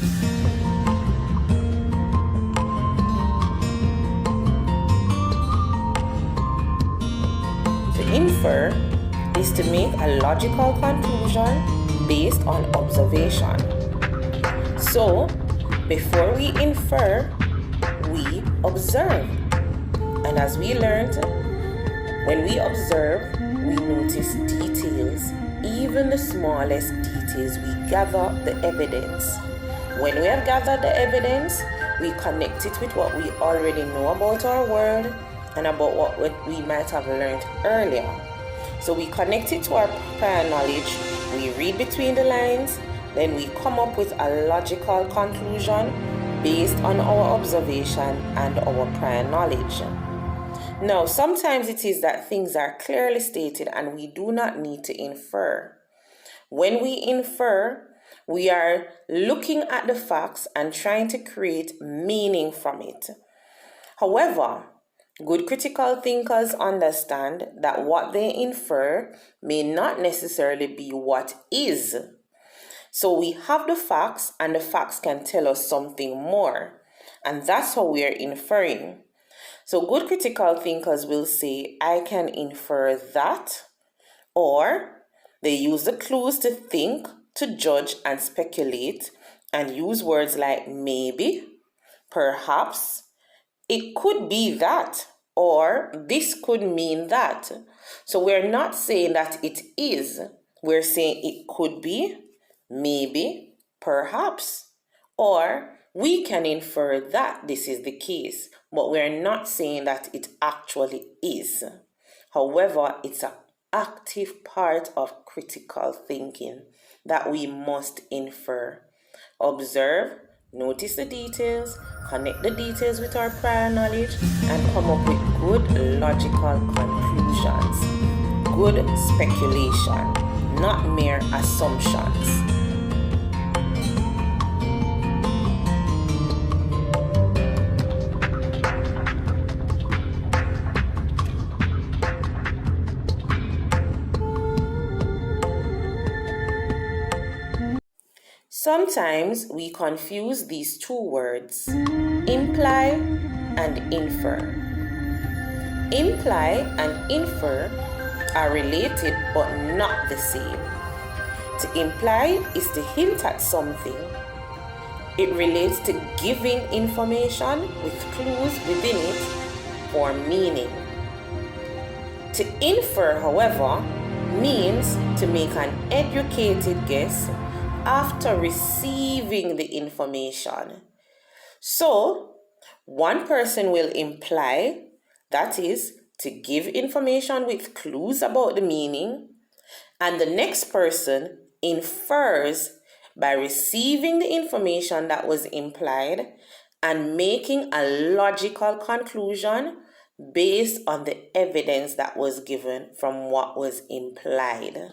To infer is to make a logical conclusion based on observation. So, before we infer, we observe. And as we learned, when we observe, we notice details, even the smallest details. We gather the evidence. When we have gathered the evidence, we connect it with what we already know about our world and about what we might have learned earlier. So we connect it to our prior knowledge, we read between the lines, then we come up with a logical conclusion based on our observation and our prior knowledge. Now, sometimes it is that things are clearly stated and we do not need to infer. When we infer, we are looking at the facts and trying to create meaning from it. However, good critical thinkers understand that what they infer may not necessarily be what is. So we have the facts and the facts can tell us something more. And that's how we are inferring. So good critical thinkers will say, I can infer that, or they use the clues to think, to judge and speculate, and use words like maybe, perhaps, it could be that, or this could mean that. So we're not saying that it is, we're saying it could be, maybe, perhaps, or we can infer that this is the case, but we're not saying that it actually is. However, it's an active part of critical thinking that we must infer. Observe, notice the details, connect the details with our prior knowledge, and come up with good logical conclusions. Good speculation, not mere assumptions. Sometimes we confuse these two words, imply and infer. Imply and infer are related but not the same. To imply is to hint at something. It relates to giving information with clues within it for meaning. To infer, however, means to make an educated guess after receiving the information. So, one person will imply, that is, to give information with clues about the meaning, and the next person infers by receiving the information that was implied and making a logical conclusion based on the evidence that was given from what was implied.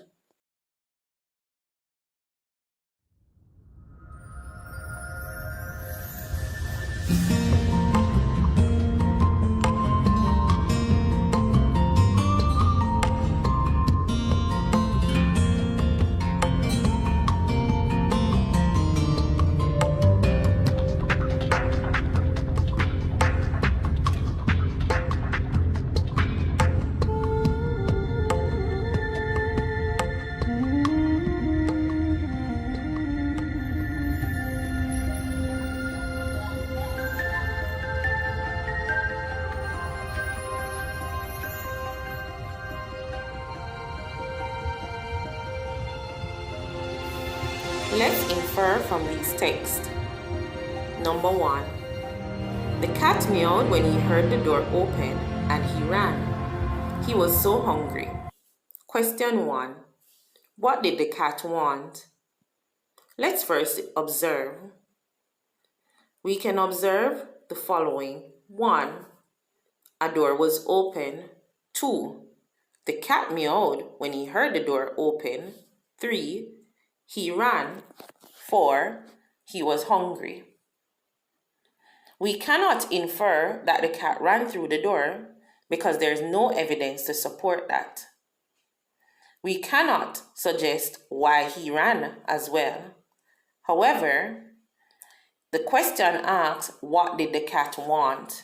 Let's infer from these texts. Number 1. The cat meowed when he heard the door open and he ran. He was so hungry. Question 1. What did the cat want? Let's first observe. We can observe the following. 1. A door was open. 2. The cat meowed when he heard the door open. 3. He ran. 4. He was hungry. We cannot infer that the cat ran through the door because there is no evidence to support that. We cannot suggest why he ran as well. However, The question asks, what did the cat want?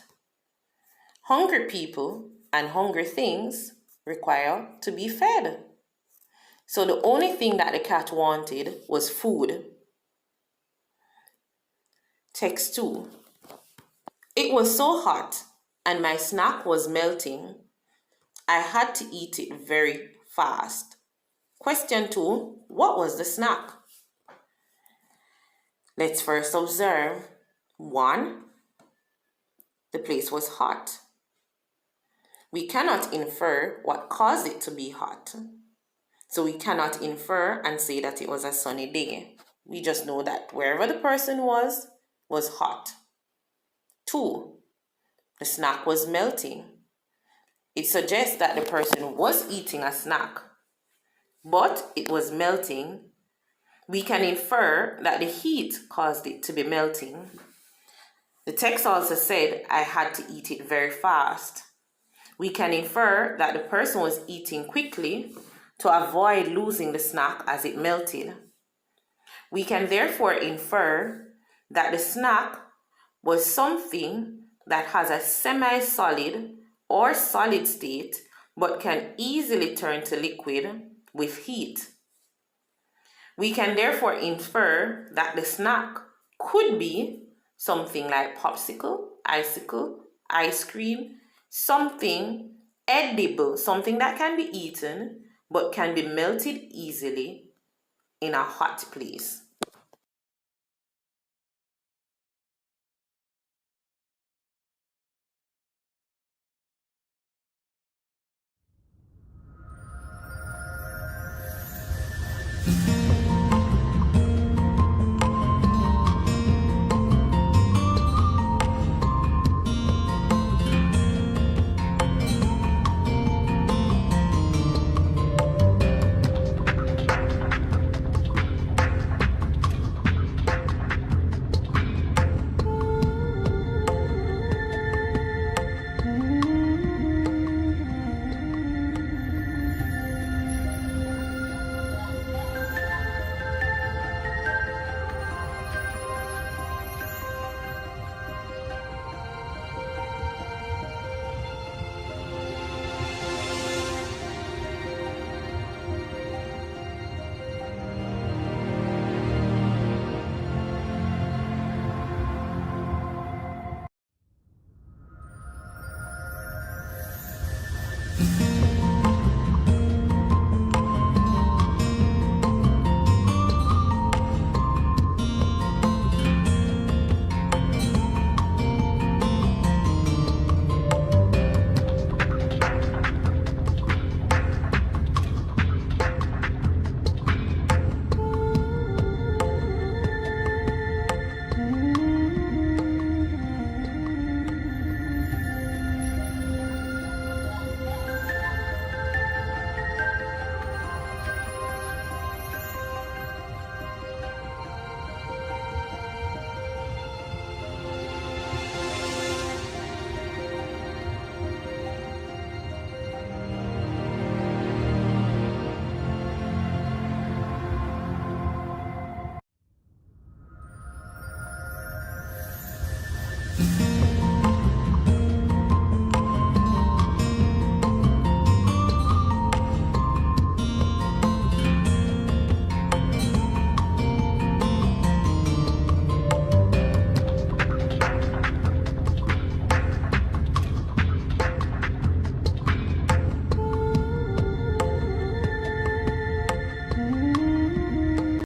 Hungry people and hungry things require to be fed. So the only thing that the cat wanted was food. Text 2. It was so hot and my snack was melting. I had to eat it very fast. Question 2. What was the snack? Let's first observe. 1. The place was hot. We cannot infer what caused it to be hot. So we cannot infer and say that it was a sunny day. We just know that wherever the person was hot. 2. The snack was melting. It suggests that the person was eating a snack, but it was melting. We can infer that the heat caused it to be melting. The text also said, I had to eat it very fast. We can infer that the person was eating quickly to avoid losing the snack as it melted. We can therefore infer that the snack was something that has a semi-solid or solid state but can easily turn to liquid with heat. We can therefore infer that the snack could be something like popsicle, icicle, ice cream, something edible, something that can be eaten but can be melted easily in a hot place.